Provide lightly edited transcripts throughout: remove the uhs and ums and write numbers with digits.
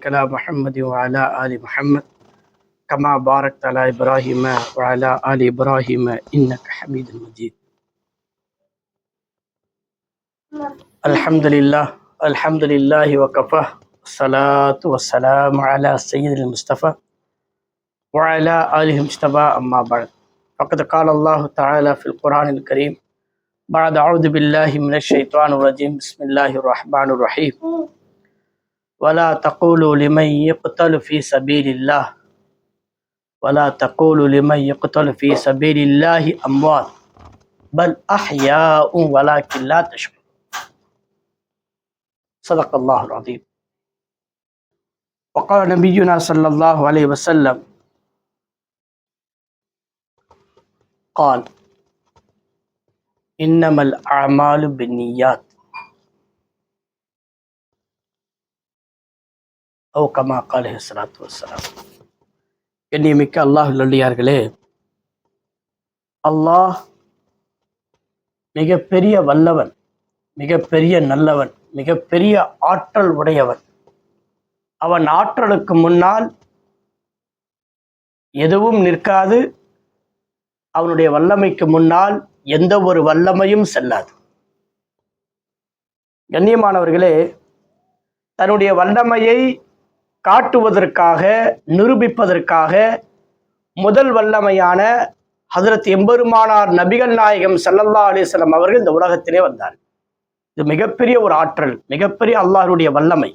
على محمد وعلى آل محمد كما باركت على إبراهيم وعلى آل إبراهيم إنك حميد مجيد. الحمد لله وكفى الصلاة والسلام على سيد المصطفى وعلى آله المجتبى أما بعد فقد قال الله تعالى في القرآن الكريم بعد أعوذ بالله من الشيطان الرجيم بسم الله الرحمن الرحيم ولا تقولوا لمن يقتل في سبيل الله ولا تقولوا لمن يقتل في سبيل الله أموات بل أحياء ولكن لا تشعرون. صدق الله العظيم. وقال نبينا صلى الله عليه وسلم قال إنما الأعمال بالنيات أو كما قال عليه الصلاة والسلام. கண்ணியமிக்க அல்லாஹ் நல்லடியார்களே, அல்லாஹ் மிகப்பெரிய வல்லவன், மிகப்பெரிய நல்லவன், மிகப்பெரிய ஆற்றல் உடையவன். அவன் ஆற்றலுக்கு முன்னால் எதுவும் நிற்காது. அவனுடைய வல்லமைக்கு முன்னால் எந்த ஒரு வல்லமையும் செல்லாது. கண்ணியமானவர்களே, தன்னுடைய வல்லமையை காட்டுவதற்காக, நிரூபிப்பதற்காக முதல் வல்லமையான ஹஜ்ரத் எம்பெருமானார் நபிகள் நாயகம் ஸல்லல்லாஹு அலைஹி வஸல்லம் அவர்கள் இந்த உலகத்திலே வந்தார். இது மிகப்பெரிய ஒரு ஆற்றல், மிகப்பெரிய அல்லாஹ்வுடைய வல்லமை.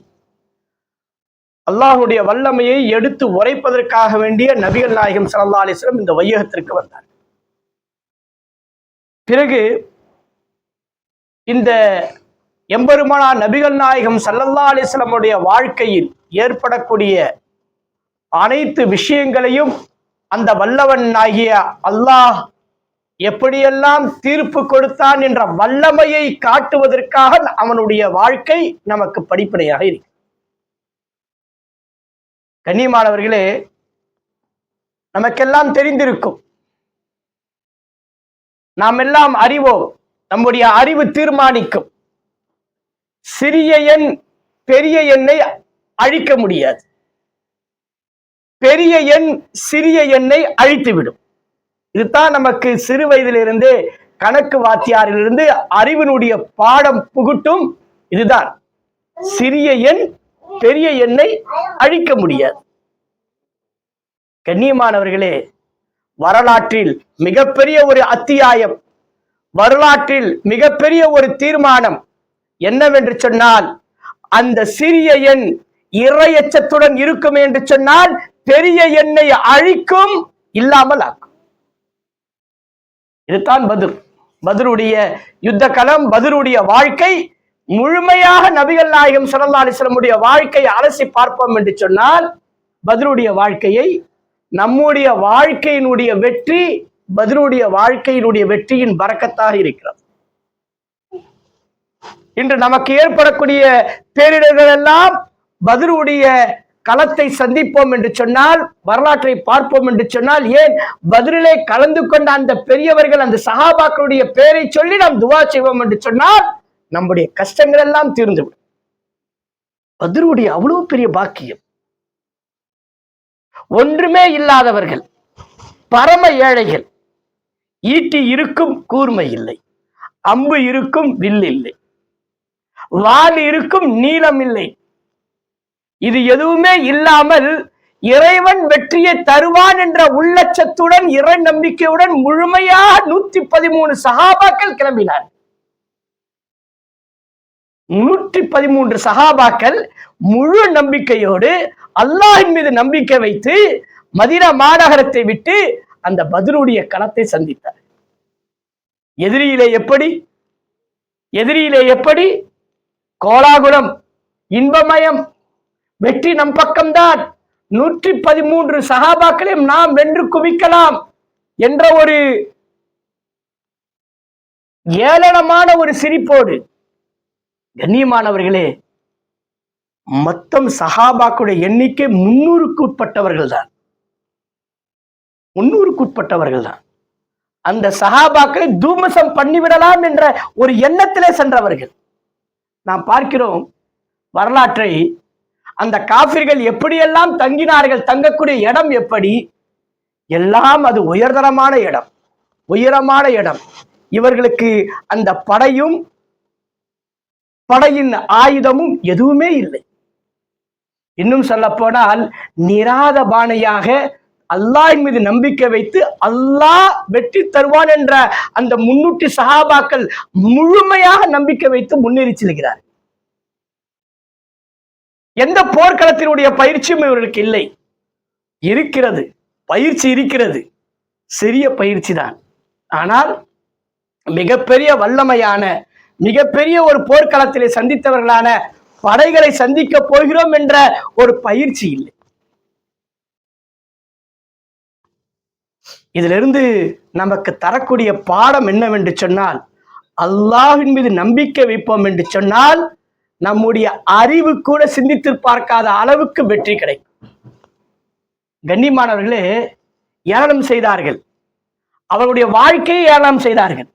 அல்லாஹ்வுடைய வல்லமையை எடுத்து உரைப்பதற்காக வேண்டிய நபிகள் நாயகம் ஸல்லல்லாஹு அலைஹி வஸல்லம் இந்த வையகத்திற்கு வந்தார். பிறகு இந்த எம்பெருமானார் நபிகள் நாயகம் ஸல்லல்லாஹு அலைஹி வஸல்லம் உடைய வாழ்க்கையில் ஏற்படக்கூடிய அனைத்து விஷயங்களையும் அந்த வல்லவன் ஆகிய அல்லாஹ் எப்படியெல்லாம் தீர்ப்பு கொடுத்தான் என்ற வல்லமையை காட்டுவதற்காக அவனுடைய வாழ்க்கை நமக்கு படிப்பினையாக இருக்கு. கண்ணியமானவர்களே, நமக்கெல்லாம் தெரிந்திருக்கும், நாம் எல்லாம் அறிவோம், நம்முடைய அறிவு தீர்மானிக்கும். சிறிய எண் பெரிய எண்ணை அழிக்க முடியாது. பெரிய எண் சிறிய எண்ணை அழித்துவிடும். இதுதான் நமக்கு சிறு வயதிலிருந்து கணக்கு வாத்தியாரிலிருந்து அறிவினுடைய பாடம் புகுட்டும். இதுதான், சிறிய எண் பெரிய எண்ணை அழிக்க முடியாது. கண்ணியமானவர்களே, வரலாற்றில் மிகப்பெரிய ஒரு அத்தியாயம், வரலாற்றில் மிகப்பெரிய ஒரு தீர்மானம் என்னவென்று சொன்னால், அந்த சிறிய எண் இறையச்சத்துடன் இருக்கும் என்று சொன்னால் பெரிய எண்ணை அழிக்கும், இல்லாமல் ஆக்கும். இதுதான் பத்ர். பத்ருடைய யுத்த களம், பத்ருடைய வாழ்க்கை முழுமையாக நபிகள் நாயகம் ஸல்லல்லாஹு அலைஹி வஸல்லம் உடைய வாழ்க்கையை அலசி பார்ப்போம் என்று சொன்னால், பத்ருடைய வாழ்க்கையை நம்முடைய வாழ்க்கையினுடைய வெற்றி பத்ருடைய வாழ்க்கையினுடைய வெற்றியின் பரக்கத்தாக இருக்கிறது. இன்று நமக்கு ஏற்படக்கூடிய பேரிடர்கள் எல்லாம் பத்ருடைய களத்தை சந்திப்போம் என்று சொன்னால், வரலாற்றை பார்ப்போம் என்று சொன்னால், ஏன் பத்ரிலே கலந்து கொண்ட அந்த பெரியவர்கள், அந்த சஹாபாக்களுடைய பெயரை சொல்லி நாம் துவா செய்வோம் என்று சொன்னால் நம்முடைய கஷ்டங்கள் எல்லாம் தீர்ந்துவிடும். பத்ருடைய அவ்வளவு பெரிய பாக்கியம். ஒன்றுமே இல்லாதவர்கள், பரம ஏழைகள், ஈட்டி இருக்கும் கூர்மை இல்லை, அம்பு இருக்கும் வில் இல்லை, வால் இருக்கும் நீளம் இல்லை. இது எதுவுமே இல்லாமல் இறைவன் வெற்றியை தருவான் என்ற உள்ளச்சத்துடன், இறை நம்பிக்கையுடன் முழுமையாக 113 சஹாபாக்கள் கிளம்பினார். 113 சஹாபாக்கள் முழு நம்பிக்கையோடு அல்லாஹ்வின் மீது நம்பிக்கை வைத்து மதீனா மாநகரத்தை விட்டு அந்த பத்ருடைய களத்தை சந்தித்தார். எதிரியிலே எப்படி கோலாகுலம், இன்பமயம், வெற்றி நம் பக்கம்தான், 113 சஹாபாக்களையும் நாம் வென்று குவிக்கலாம் என்ற ஒரு ஏளனமான ஒரு சிரிப்போடு, கண்ணியமானவர்களே, மொத்தம் சஹாபாக்களுடைய எண்ணிக்கை 300க்கு உட்பட்டவர்கள் தான். 300க்கு உட்பட்டவர்கள் தான். அந்த சஹாபாக்களை தூமசம் பண்ணிவிடலாம் என்ற ஒரு எண்ணத்திலே சென்றவர்கள். நாம் பார்க்கிறோம் வரலாற்றை. அந்த காபிர்கள் எப்படியெல்லாம் தங்கினார்கள், தங்கக்கூடிய இடம் எப்படி, எல்லாம் அது உயர்தரமான இடம், உயரமான இடம். இவர்களுக்கு அந்த படையும் படையின் ஆயுதமும் எதுவுமே இல்லை. இன்னும் சொல்ல போனால் நிராதபானையாக அல்லாஹ்வின் மீது நம்பிக்கை வைத்து அல்லாஹ் வெற்றி தருவான் என்ற அந்த 300 சஹாபாக்கள் முழுமையாக நம்பிக்கை வைத்து முன்னேறி செல்கிறார். எந்த போர்க்களத்தினுடைய பயிற்சியும் இவர்களுக்கு இல்லை. இருக்கிறது, பயிற்சி இருக்கிறது, சிறிய பயிற்சி தான். ஆனால் மிகப்பெரிய வல்லமையான மிகப்பெரிய ஒரு போர்க்களத்திலே சந்தித்தவர்களான படைகளை சந்திக்க போகிறோம் என்ற ஒரு பயிற்சி இல்லை. இதிலிருந்து நமக்கு தரக்கூடிய பாடம் என்னவென்று சொன்னால், அல்லாஹ்வின் மீது நம்பிக்கை வைப்போம் என்று சொன்னால் நம்முடைய அறிவு கூட சிந்தித்து பார்க்காத அளவுக்கு வெற்றி கிடைக்கும். கண்ணியமானவர்களே, ஏளனம் செய்தார்கள், அவருடைய வாழ்க்கையை ஏளனம் செய்தார்கள்.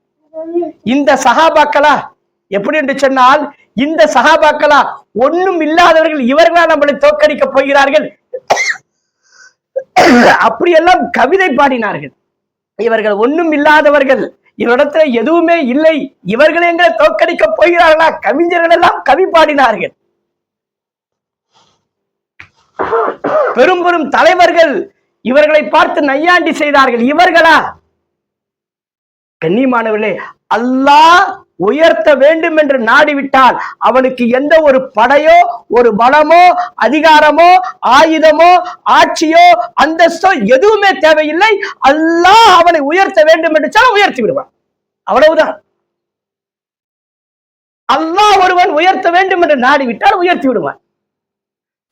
இந்த சஹாபாக்களா எப்படி என்று சொன்னால், இந்த சஹாபாக்களா ஒன்றும் இல்லாதவர்கள், இவர்களா நம்மளை தோற்கடிக்க போகிறார்கள், அப்படியெல்லாம் கவிதை பாடினார்கள். இவர்கள் ஒன்றும் இல்லாதவர்கள், இவரிடத்துல எதுவுமே இல்லை, இவர்கள் எங்களை தோற்கடிக்க போகிறார்களா, கவிஞர்கள் எல்லாம் கவி பாடினார்கள். பெரும் பெரும் தலைவர்கள் இவர்களை பார்த்து நையாண்டி செய்தார்கள். இவர்களா? கண்ணியமானவர்களே, அல்லாஹ் உயர்த்த வேண்டும் என்று நாடிவிட்டால் அவனுக்கு எந்த ஒரு படையோ ஒரு பலமோ அதிகாரமோ ஆயுதமோ ஆட்சியோ அந்தஸ்தோ எதுவுமே தேவையில்லை. அல்லாஹ் அவனை உயர்த்த வேண்டும் என்று சொன்னால் உயர்த்தி விடுவான். அவ்வளவுதான். அல்லாஹ் ஒருவன் உயர்த்த வேண்டும் என்று நாடிவிட்டால் உயர்த்தி விடுவான்.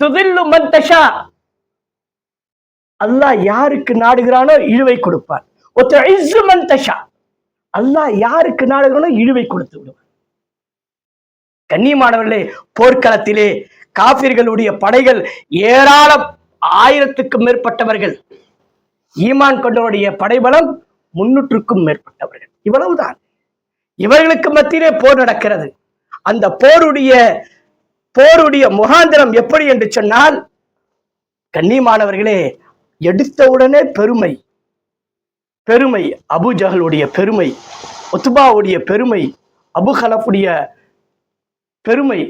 துதில்லு மன் தஷா, அல்லாஹ் யாருக்கு நாடுகிறானோ இழுவை கொடுப்பான். ஒத்துஇஸ்ஸு மன் தஷா, அல்லாஹ் யாருக்கு நாடுகிறானோ இழுவை கொடுத்து விடுவான். கண்ணியமானவர்களே, போர்க்களத்திலே காபிர்களுடைய படைகள் ஏராளம், 1000க்கும் மேற்பட்டவர்கள். ஈமான் கொண்டவருடைய படைபலம் 300க்கும் மேற்பட்டவர்கள். இவ்வளவுதான். இவர்களுக்கு மத்தியிலே போர் நடக்கிறது. அந்த போருடைய முகாந்திரம் எப்படி என்று சொன்னால், கண்ணியமானவர்களே, எடுத்தவுடனே பெருமை, அபு ஜஹலுடைய பெருமை, உத்பாவுடைய பெருமை, அபு ஹலஃபுடைய பெருமை.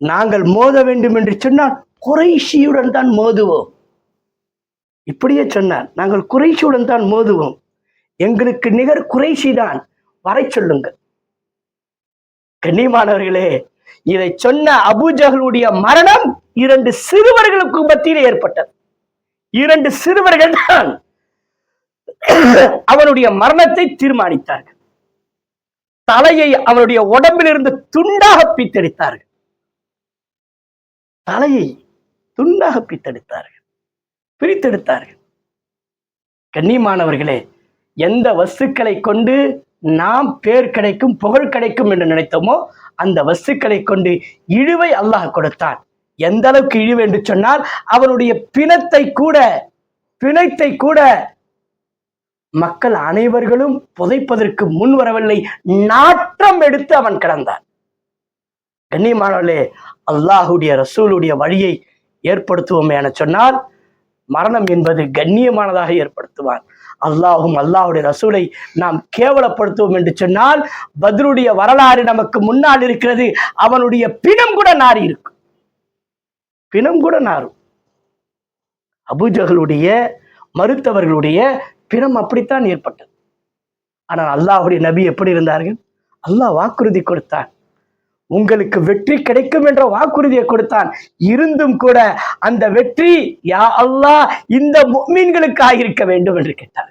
நாங்கள் மோத வேண்டும் என்று சொன்னால் குறைஷியுடன் தான் மோதுவோம். இப்படியே சொன்னார், நாங்கள் குறைஷியுடன் தான் மோதுவோம், எங்களுக்கு நிகர் குறைஷி தான், வரை சொல்லுங்கள். கண்ணியமானவர்களே, இதை சொன்ன அபு ஜஹலுடைய மரணம் 2 சிறுவர்களுக்கு மத்தியில் ஏற்பட்டது. 2 சிறுவர்கள் தான் அவனுடைய மரணத்தை தீர்மானித்தார்கள். தலையை அவனுடைய உடம்பிலிருந்து துண்டாக பித்தெடுத்தார்கள். தலையை துண்டாக பிரித்தெடுத்தார்கள். கண்ணியமானவர்களே, எந்த வஸ்துக்களை கொண்டு நாம் பேர் கிடைக்கும், புகழ் கிடைக்கும் என்று நினைத்தோமோ அந்த வஸ்துக்களை கொண்டு இழிவை அல்லாஹ் கொடுத்தான். எந்த அளவுக்கு இழிவு என்று சொன்னால், அவனுடைய பிணத்தை கூட மக்கள் அனைவர்களும் புதைப்பதற்கு முன் வரவில்லை, நாற்றம் எடுத்து அவன் கிடந்தான். கண்ணியமானவர்களே, அல்லாஹுடைய ரசூலுடைய வழியை ஏற்படுத்துவோமே என சொன்னால் மரணம் என்பது கண்ணியமானதாக ஏற்படுத்துவான். அல்லாஹும் அல்லாஹுடைய ரசூலை நாம் கேவலப்படுத்துவோம் என்று சொன்னால், பத்ருடைய வரலாறு நமக்கு முன்னால் இருக்கிறது. அவனுடைய பிணம் கூட நாரி இருக்கும், பிணம் கூட நாரும். அபூஜஹலுடைய மறுத்தவர்களுடைய பிணம் அப்படித்தான் ஏற்பட்டது. ஆனால் அல்லாஹுடைய நபி எப்படி இருந்தார்கள்? அல்லாஹ் வாக்குறுதி கொடுத்தான், உங்களுக்கு வெற்றி கிடைக்கும் என்ற வாக்குறுதியை கொடுத்தான். இருந்தும் கூட அந்த வெற்றி யா அல்லாஹ் இந்த முஃமின்களுக்கு ஆகியிருக்க வேண்டும் என்று கேட்டார்,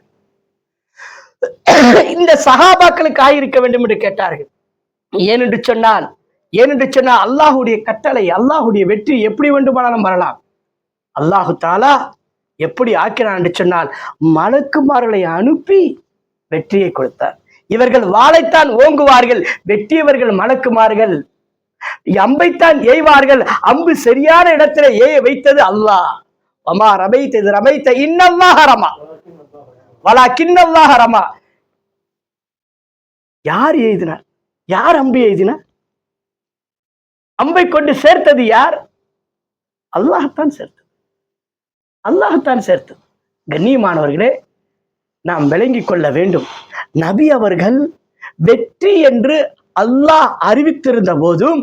இந்த சஹாபாக்களுக்கு ஆகியிருக்க வேண்டும் என்று கேட்டார்கள். ஏனென்று சொன்னால் அல்லாஹுடைய கட்டளை, அல்லாஹுடைய வெற்றி எப்படி வேண்டுமானாலும் வரலாம். அல்லாஹு தாலா எப்படி ஆக்கினான் என்று சொன்னால், மலக்குமார்களை அனுப்பி வெற்றியை கொடுத்தார். இவர்கள் வாளைத்தான் ஓங்குவார்கள், வெற்றியவர்கள் மலக்குமார்கள். அம்பைத்தான் ஏய்வார்கள், அம்பு சரியான இடத்துல ஏய வைத்தது அல்லாஹ். வமா ரமைத்த இது ரமைத்த இன்னல்லாஹ ரமா வலாக்கின்னல்லாஹ ரமா. யார் எய்தினார்? யார் அம்பு எய்தினார்? அம்பை கொண்டு சேர்த்தது யார்? அல்லாஹ்தான் சேர்த்தது, அல்லாஹ்தான் சேர்த்தது. கண்ணியமானவர்களே, நாம் விளங்கிக் கொள்ள வேண்டும். நபி அவர்கள் வெற்றி என்று அல்லாஹ் அறிவித்திருந்த போதும்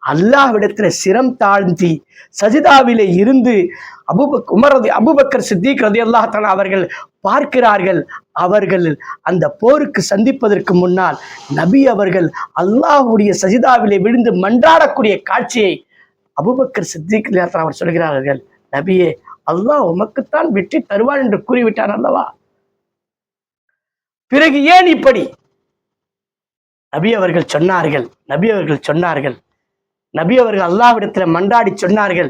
அல்லாஹ்விடத்துல சிரம் தாழ்த்தி சஜிதாவிலே இருந்து அபூபக்கர் சித்திக் ரலியல்லாஹு தஆலா அவர்கள் பார்க்கிறார்கள். அவர்கள் அந்த போருக்கு சந்திப்பதற்கு முன்னால் நபி அவர்கள் அல்லாஹ்வுடைய சஜிதாவிலே விழுந்து மன்றாடக்கூடிய காட்சியை அபூபக்கர் சித்திக் ரலியல்லாஹு தஆலா அவர் சொல்கிறார்கள், நபியே, அல்லாஹ் உமக்குத்தான் வெற்றி தருவான் என்று கூறிவிட்டான் அல்லவா, பிறகு ஏன் இப்படி? நபி அவர்கள் சொன்னார்கள் அல்லாஹ்விடத்தில் மன்றாடி சொன்னார்கள்,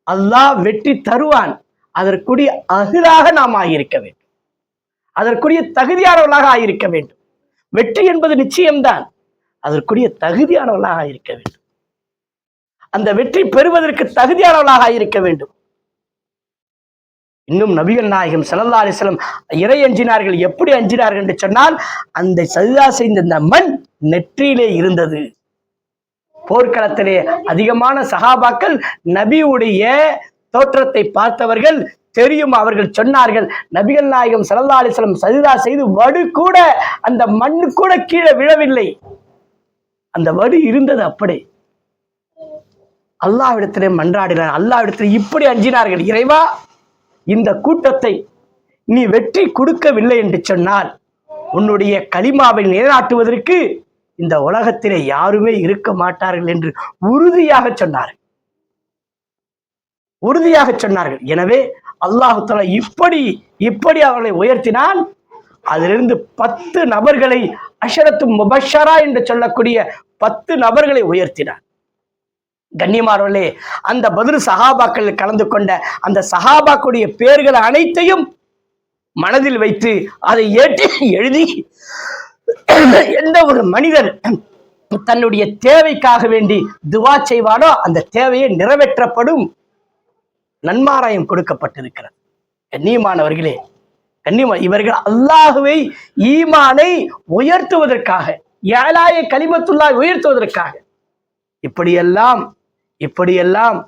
அல்லாஹ் வெற்றி தருவான், அதற்குரிய அகிலாக நாம் ஆகியிருக்க வேண்டும், அதற்குரிய தகுதியானவர்களாக ஆகியிருக்க வேண்டும். வெற்றி என்பது நிச்சயம்தான், அதற்குரிய தகுதியானவர்களாக ஆகியிருக்க வேண்டும். அந்த வெற்றி பெறுவதற்கு தகுதியானவர்களாக ஆகியிருக்க வேண்டும். இன்னும் நபிகள் நாயகம் ஸல்லல்லாஹு அலைஹி வஸல்லம் இறை அஞ்சினார்கள். எப்படி அஞ்சினார்கள் என்று சொன்னால், அந்த சஜிதா செய்த இந்த மண் நெற்றியிலே இருந்தது. போர்க்களத்திலே அதிகமான சஹாபாக்கள் நபியுடைய தோற்றத்தை பார்த்தவர்கள் தெரியும். அவர்கள் சொன்னார்கள், நபிகள் நாயகம் ஸல்லல்லாஹு அலைஹி வஸல்லம் சஜிதா செய்து வடு கூட, அந்த மண்ணு கூட கீழே விழவில்லை, அந்த வடு இருந்தது. அப்படி அல்லாஹ்விடத்திலே மன்றாடினார். அல்லாஹ்விடத்திலே இப்படி அஞ்சினார்கள், இறைவா, இந்த கூட்டத்தை நீ வெற்றி கொடுக்கவில்லை என்று சொன்னால் உன்னுடைய கலிமாவை நிலைநாட்டுவதற்கு இந்த உலகத்திலே யாருமே இருக்க மாட்டார்கள் என்று உறுதியாக சொன்னார்கள். எனவே அல்லாஹ் தஆலா இப்படி அவர்களை உயர்த்தினால், அதிலிருந்து 10 நபர்களை அஷரத்து முபஷரா என்று சொல்லக்கூடிய 10 நபர்களை உயர்த்தினார். கண்ணியமானவர்களே, அந்த பத்ர் சஹாபாக்கள் கலந்து கொண்ட அந்த சஹாபாக்களுடைய பெயர்கள் அனைத்தையும் மனதில் வைத்து அதை ஏற்றி எழுதி, எந்த ஒரு மனிதர் தன்னுடைய தேவைக்காக வேண்டி துவா செய்வானோ அந்த தேவையை நிறைவேற்றப்படும் நன்மாராயம் கொடுக்கப்பட்டிருக்கிறது. கண்ணியமானவர்களே, இவர்கள் அல்லாஹுவை ஈமானை உயர்த்துவதற்காக, ஏலாய கலிமத்துல்லாஹ் உயர்த்துவதற்காக இப்படியெல்லாம்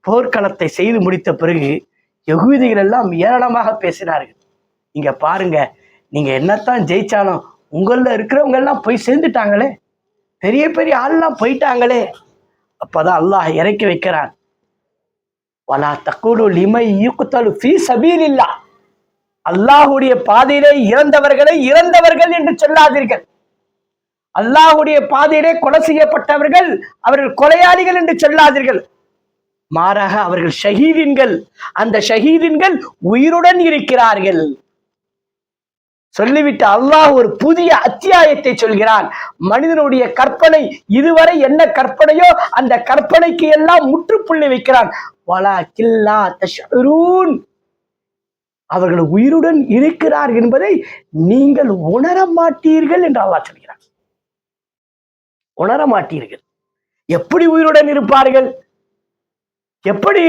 போர்க்களத்தை செய்து முடித்த பிறகு யகூதிகள் எல்லாம் ஏளனமாக பேசினார்கள். இங்க பாருங்க, நீங்க என்னத்தான் ஜெயிச்சாலும் உங்கள இருக்கிறவங்க எல்லாம் போய் சேர்ந்துட்டாங்களே, பெரிய பெரிய ஆள்லாம் போயிட்டாங்களே. அப்பதான் அல்லாஹ் இறக்கி வைக்கிறான், வலா தக்கூலு லிமை யுக்தலு ஃபீ சபீலில்லாஹ், அல்லாஹ்வுடைய பாதையிலே இறந்தவர்கள் என்று சொல்லாதீர்கள். அல்லாஹ்வுடைய பாதையிலே கொலை செய்யப்பட்டவர்கள் அவர்கள் கொலையாளிகள் என்று சொல்லாதீர்கள். மாறாக அவர்கள் ஷஹீதின்கள், அந்த ஷஹீதின்கள் உயிருடன் இருக்கிறார்கள் சொல்லிவிட்டு அல்லாஹ் ஒரு புதிய அத்தியாயத்தை சொல்கிறான். மனிதனுடைய கற்பனை இதுவரை என்ன கற்பனையோ அந்த கற்பனைக்கு எல்லாம் முற்றுப்புள்ளி வைக்கிறான். வலாக்கில்லா தஷ்உரூன், அவர்கள் உயிருடன் இருக்கிறார் என்பதை நீங்கள் உணர மாட்டீர்கள் என்று அல்லாஹ் சொல்கிறான். உணர மாட்டீர்கள். எப்படி உயிருடன் இருப்பார்கள்? எப்படி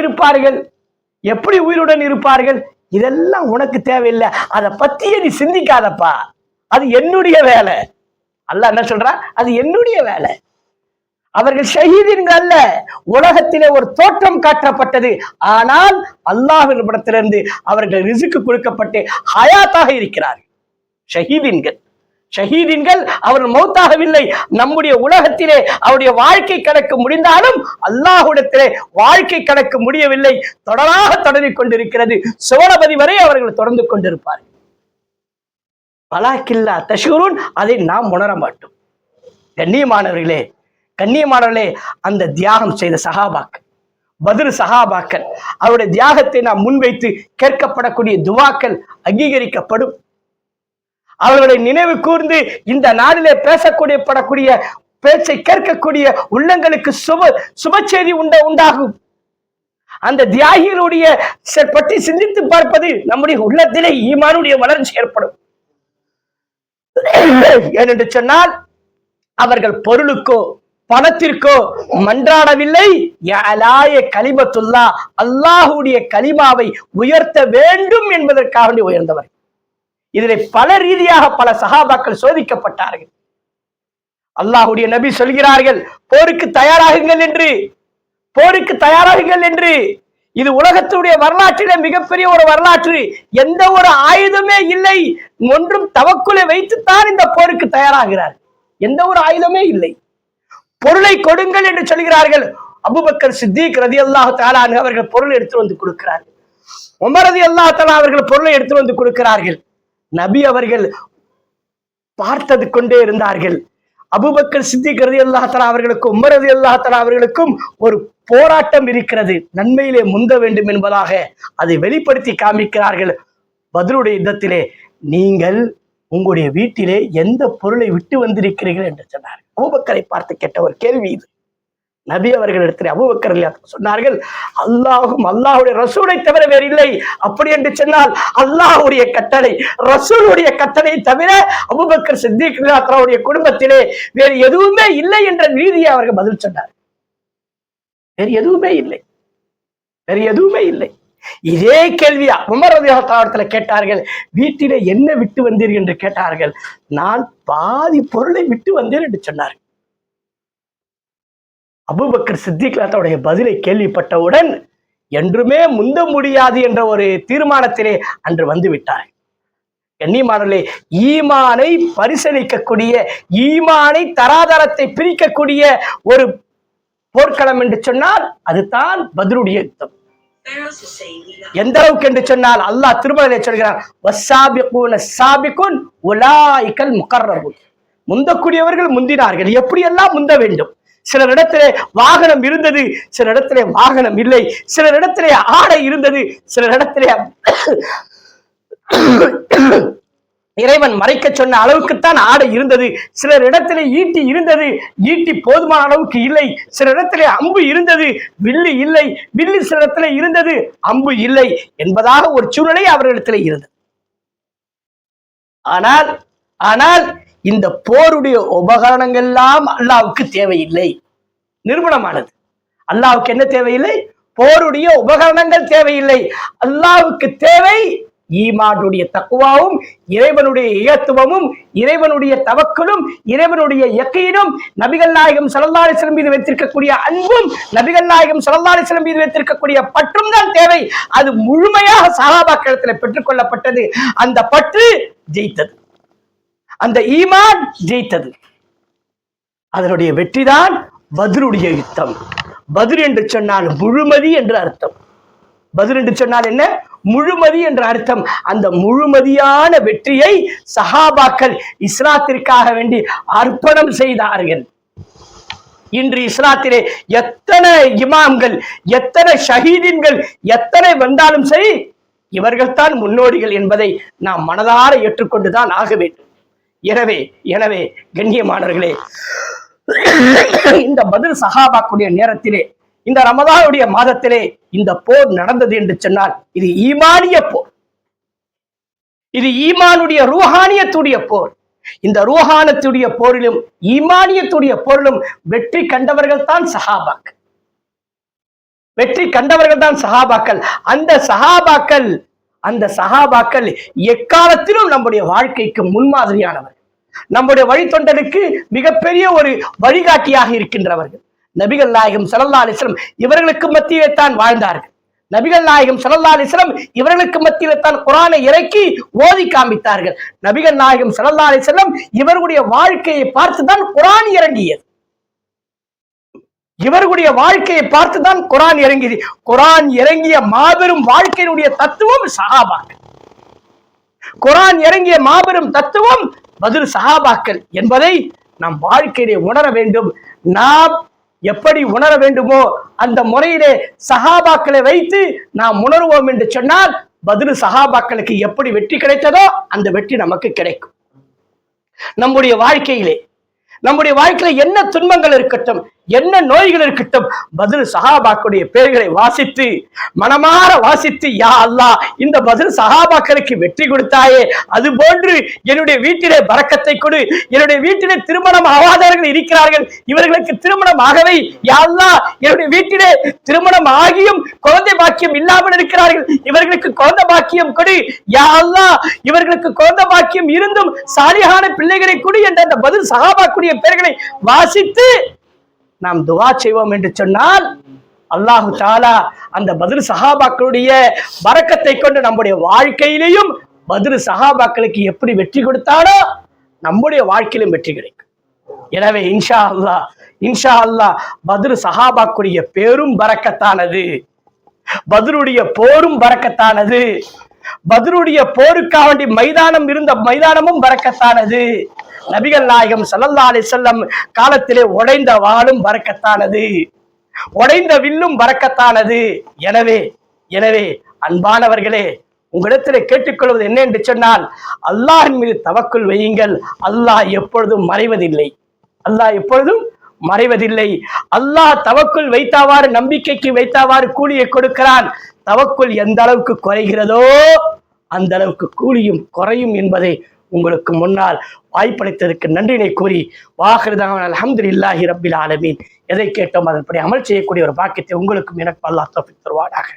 உயிருடன் இருப்பார்கள்? இதெல்லாம் உனக்கு தேவையில்லை, அதை பத்தியே நீ சிந்திக்காதப்பா, அது என்னுடைய வேலை. அல்லாஹ் என்ன சொல்றான்? அது என்னுடைய வேலை. அவர்கள் ஷஹீதின்கள் அல்ல, உலகத்திலே ஒரு தோற்றம் காட்டப்பட்டது. ஆனால் அல்லாஹ்வின் இடத்திலிருந்து அவர்கள் ரிஸ்க் கொடுக்கப்பட்டு ஹயாத்தாக இருக்கிறார்கள். ஷஹீதின்கள் அவர்கள் மௌத்தாகவில்லை. நம்முடைய உலகத்திலே அவருடைய வாழ்க்கை கணக்கு முடிந்தாலும் அல்லாஹ்விடத்திலே வாழ்க்கை கணக்கு முடியவில்லை, தொடரிக் கொண்டிருக்கிறது. சுவனபதி வரை அவர்கள் தொடர்ந்து கொண்டிருப்பார்கள். வலாக்கில்லா தஷ்உரூன், அதை நாம் உணர மாட்டோம். கண்ணியமானவர்களே, அந்த தியாகம் செய்த சஹாபாக்கள், பத்ர் சஹாபாக்கள், அவருடைய தியாகத்தை நாம் முன்வைத்து கேட்கப்படக்கூடிய துவாக்கள் அங்கீகரிக்கப்படும். அவர்களை நினைவு கூர்ந்து இந்த நாளிலே படக்கூடிய பேச்சை கேட்கக்கூடிய உள்ளங்களுக்கு சுப செய்தி உண்டாகும். அந்த தியாகிகளுடைய பற்றி சிந்தித்து பார்ப்பது நம்முடைய உள்ளத்திலே ஈமானுடைய வளர்ச்சி ஏற்படும். ஏனென்று சொன்னால் அவர்கள் பொருளுக்கோ பணத்திற்கோ மன்றாடவில்லை. கலிமத்துல்லாஹ், அல்லாஹ்வுடைய கலிமாவை உயர்த்த வேண்டும் என்பதற்காக உயர்ந்தவர். இதிலே பல ரீதியாக பல சஹாபாக்கள் சோதிக்கப்பட்டார்கள். அல்லாஹ்வுடைய நபி சொல்கிறார்கள், போருக்கு தயாராகுங்கள் என்று. போருக்கு தயாராகுங்கள் என்று. இது உலகத்துடைய வரலாற்றிலே மிகப்பெரிய ஒரு வரலாற்று. எந்த ஒரு ஆயுதமே இல்லை, ஒன்றும் தவக்குலை வைத்துத்தான் இந்த போருக்கு தயாராகிறார். எந்த ஒரு ஆயுதமே இல்லை. பொருளை கொடுங்கள் என்று சொல்கிறார்கள். அபூபக்கர் சித்திக் ரலியல்லாஹு தஆலா அன்ஹு அவர்கள் பொருள் எடுத்து வந்து கொடுக்கிறார்கள். உமர் ரலியல்லாஹு தஆலா அவர்கள் பொருளை எடுத்து வந்து கொடுக்கிறார்கள். நபி அவர்கள் பார்த்தது கொண்டே இருந்தார்கள். அபூபக்கர் சித்திக் ரலியல்லாஹு தஆலா அவர்களுக்கும் உமர் ரலியல்லாஹு தஆலா அவர்களுக்கும் ஒரு போராட்டம் இருக்கிறது. நன்மையிலே முந்த வேண்டும் என்பதாக அதை வெளிப்படுத்தி காமிக்கிறார்கள். பத்ருடைய யுத்தத்திலே நீங்கள் உங்களுடைய வீட்டிலே எந்த பொருளை விட்டு வந்திருக்கிறீர்கள் என்று சொன்னார். அபூபக்கரை பார்த்து கேட்ட ஒரு கேள்வி இது. நபி அவர்களிடத்தில் அபூபக்கர் சொன்னார்கள், அல்லாஹும் அல்லாஹுடைய ரசூலை தவிர வேறு இல்லை. அப்படி என்று சொன்னால் அல்லாஹுடைய கட்டளை, ரசூலுடைய கட்டளை தவிர அபூபக்கர் சித்திக் ரலியல்லாஹு குடும்பத்திலே வேறு எதுவுமே இல்லை என்ற ரீதியை அவர்கள் பதில் சொன்னார். வேறு எதுவுமே இல்லை, வேறு எதுவுமே இல்லை. இதே கேள்வியா உமர் ரலியல்லாஹு தஆலா கேட்டார்கள். வீட்டிலே என்ன விட்டு வந்தீர்கள் என்று கேட்டார்கள். நான் பாதி பொருளை விட்டு வந்தேன் என்று சொன்னார்கள். அபூபக்கர் சித்திக் ரலியல்லாஹு பதிலை கேள்விப்பட்டவுடன் என்றுமே முந்த முடியாது என்ற ஒரு தீர்மானத்திலே அன்று வந்து விட்டார். கண்ணியமானவர்களே, ஈமானை பரிசீலிக்கக்கூடிய, ஈமானை தராதரத்தை பிரிக்கக்கூடிய ஒரு போர்க்களம் என்று சொன்னால் அதுதான் பத்ருடைய யுத்தம். எந்த அளவுக்கு என்று சொன்னால் அல்லாஹ் திருமலையிலே சொல்கிறார், வஸ்ஸாபிகூன ஸாபிகூன் உலாயிகல் முகர்ரபூன். முந்தக்கூடியவர்கள் முந்தினார்கள். எப்படியெல்லாம் முந்த வேண்டும்? சிலர் இடத்திலே வாகனம் இருந்தது, சில இடத்திலே வாகனம் இல்லை. சிலர் இடத்திலே ஆடை இருந்தது, சிலர் இடத்திலே இறைவன் மறைக்க சொன்ன அளவுக்குத்தான் ஆடை இருந்தது. சிலர் இடத்திலே ஈட்டி இருந்தது, ஈட்டி போதுமான அளவுக்கு இல்லை. சில இடத்திலே அம்பு இருந்தது, வில்லு இல்லை. வில்லு சில இடத்திலே இருந்தது, அம்பு இல்லை என்பதாக ஒரு சூழ்நிலை அவர்களிடத்திலே இருந்தது. ஆனால் ஆனால் இந்த போருடைய உபகரணங்கள் எல்லாம் அல்லாஹ்வுக்கு தேவையில்லை. நிறுவனமானது. அல்லாஹ்வுக்கு என்ன தேவையில்லை? போருடைய உபகரணங்கள் தேவையில்லை. அல்லாஹ்வுக்கு தேவை ஈமானுடைய தக்வாவும், இறைவனுடைய ஏகத்துவமும், இறைவனுடைய தவக்கலும், இறைவனுடைய யக்கீனும், நபிகள் நாயகம் ஸல்லல்லாஹு அலைஹி வஸல்லம் மீது வைத்திருக்கக்கூடிய அன்பும், நபிகள் நாயகம் ஸல்லல்லாஹு அலைஹி வஸல்லம் மீது வைத்திருக்கக்கூடிய பற்றும் தான் தேவை. அது முழுமையாக சஹாபாக்களிடத்தில் பெற்றுக்கொள்ளப்பட்டது. அந்த பற்று ஜெயித்தது, அந்த ஈமான் ஜெயித்தது. அதனுடைய வெற்றிதான் பத்ருடைய யுத்தம். பத்ர் என்று சொன்னால் முழுமதி என்று அர்த்தம். பத்ர் என்று சொன்னால் என்ன? முழுமதி என்ற அர்த்தம். அந்த முழுமதியான வெற்றியை சஹாபாக்கள் இஸ்லாத்திற்காக வேண்டி அர்ப்பணம் செய்தார்கள். இன்று இஸ்லாத்திலே எத்தனை இமாம்கள், எத்தனை ஷஹீதின்கள், எத்தனை வந்தாலும் சரி, இவர்கள் தான் முன்னோடிகள் என்பதை நாம் மனதார ஏற்றுக்கொண்டுதான் ஆக வேண்டும். எனவே எனவே கண்ணியமானவர்களே, இந்த பத்ர் சஹாபாக்குடைய நேரத்திலே, இந்த ரமதானுடைய மாதத்திலே இந்த போர் நடந்தது என்று சொன்னால் இது ஈமானிய போர். இது ஈமானுடைய ரூஹானியத்துடைய போர். இந்த ரூஹானத்துடைய போரிலும் ஈமானியத்துடைய போரிலும் வெற்றி கண்டவர்கள் தான் சஹாபாக்கள். வெற்றி கண்டவர்கள் தான் சஹாபாக்கள். அந்த சஹாபாக்கள் எக்காலத்திலும் நம்முடைய வாழ்க்கைக்கு முன்மாதிரியானவர்கள், நம்முடைய வழித்தொண்டருக்கு மிகப்பெரிய ஒரு வழிகாட்டியாக இருக்கின்றவர்கள். நபிகள் நாயகம் ஸல்லல்லாஹு அலைஹி வஸல்லம் இவர்களுக்கு மத்தியிலே தான் வாழ்ந்தார்கள். நபிகள் நாயகம் ஸல்லல்லாஹு அலைஹி வஸல்லம் இவர்களுக்கு மத்தியிலே தான் குர்ஆனை இறக்கி ஓதி காண்பித்தார்கள். நபிகள் நாயகம் ஸல்லல்லாஹு அலைஹி வஸல்லம் இவர்களுடைய வாழ்க்கையை பார்த்துதான் குர்ஆன் இறங்கியது. இவர்களுடைய வாழ்க்கையை பார்த்துதான் குர்ஆன் இறங்கியது. குர்ஆன் இறங்கிய மாபெரும் வாழ்க்கையினுடைய தத்துவம் சஹாபாக்கள். குர்ஆன் இறங்கிய மாபெரும் தத்துவம் பத்ர் சஹாபாக்கள் என்பதை நாம் வாழ்க்கையிலே உணர வேண்டும். நாம் எப்படி உணர வேண்டுமோ அந்த முறையிலே சஹாபாக்களை வைத்து நாம் உணர்வோம் என்று சொன்னால் பத்ர் சஹாபாக்களுக்கு எப்படி வெற்றி கிடைத்ததோ அந்த வெற்றி நமக்கு கிடைக்கும். நம்முடைய வாழ்க்கையில என்ன துன்பங்கள் இருக்கட்டும், என்ன நோய்கள் இருக்கட்டும், பத்ர் சஹாபாக்களுடைய பெயர்களை வாசித்து மனமாற வாசித்து, யா அல்லாஹ் இந்த பத்ர் சஹாபாக்களுக்கு வெற்றி கொடுத்தாயே, அது போன்று என்னுடைய வீட்டிலே பரக்கத்தை கொடு. என்னுடைய வீட்டிலே திருமணம் ஆகாதவர்கள் இருக்கிறார்கள், இவர்களுக்கு திருமணம் ஆகவே. யா அல்லாஹ் என்னுடைய வீட்டிலே திருமணம் ஆகியும் குழந்தை பாக்கியம் இல்லாமல் இருக்கிறார்கள், இவர்களுக்கு குழந்தை பாக்கியம் கொடு. யா அல்லாஹ் இவர்களுக்கு குழந்தை பாக்கியம் இருந்தும் சாலிஹான பிள்ளைகளை கொடு என்ற அந்த பத்ர் சஹாபாக்களுடைய பெயர்களை வாசித்து நாம் துஆ செய்வோம் என்று சொன்னால் அல்லாஹு தாலா அந்த பத்ர் சஹாபாக்களுடைய பரக்கத்தை கொண்டு நம்முடைய வாழ்க்கையிலையும் பத்ர் சஹாபாக்களுக்கு எப்படி வெற்றி கொடுத்தானோ நம்முடைய வாழ்க்கையிலும் வெற்றி கிடைக்கும். எனவே இன்ஷா அல்லாஹ் பத்ர் சஹாபாக்குடைய பேரும் பரக்கத்தானது, பத்ருடைய போரும் பரக்கத்தானது, பத்ருடைய போருக்காக வேண்டி மைதானம் இருந்த மைதானமும் பரக்கத்தானது, நபிகள் நாயகம் ஸல்லல்லாஹு அலைஹி வஸல்லம் காலத்திலே உடைந்த வாளும் பரக்கத்தானது, உடைந்த வில்லும் பரக்கத்தானது. எனவே அன்பானவர்களே, உங்களிடத்திலே கேட்டுக்கொள்வது என்ன என்று சொன்னால், அல்லாஹ்வின் மீது தவக்குல் வையுங்கள். அல்லாஹ் எப்பொழுதும் மறைவதில்லை, அல்லாஹ் தவக்குல் வைத்தவாறு, நம்பிக்கைக்கு வைத்தவாறு கூலியை கொடுக்கிறான். தவக்குல் எந்த அளவுக்கு குறைகிறதோ அந்த அளவுக்கு கூலியும் குறையும் என்பதை உங்களுக்கு முன்னால் வாய்ப்பளித்ததற்கு நன்றினை கூறி வாஹிருதாவான அல்ஹம்துலில்லாஹி ரப்பில் ஆலமீன். எதை கேட்டோம் அதன்படி அமல் செய்யக்கூடிய ஒரு பாக்கியத்தை உங்களுக்கும் எனக்கு அல்லாஹ் தௌஃபீக் தருவானாக.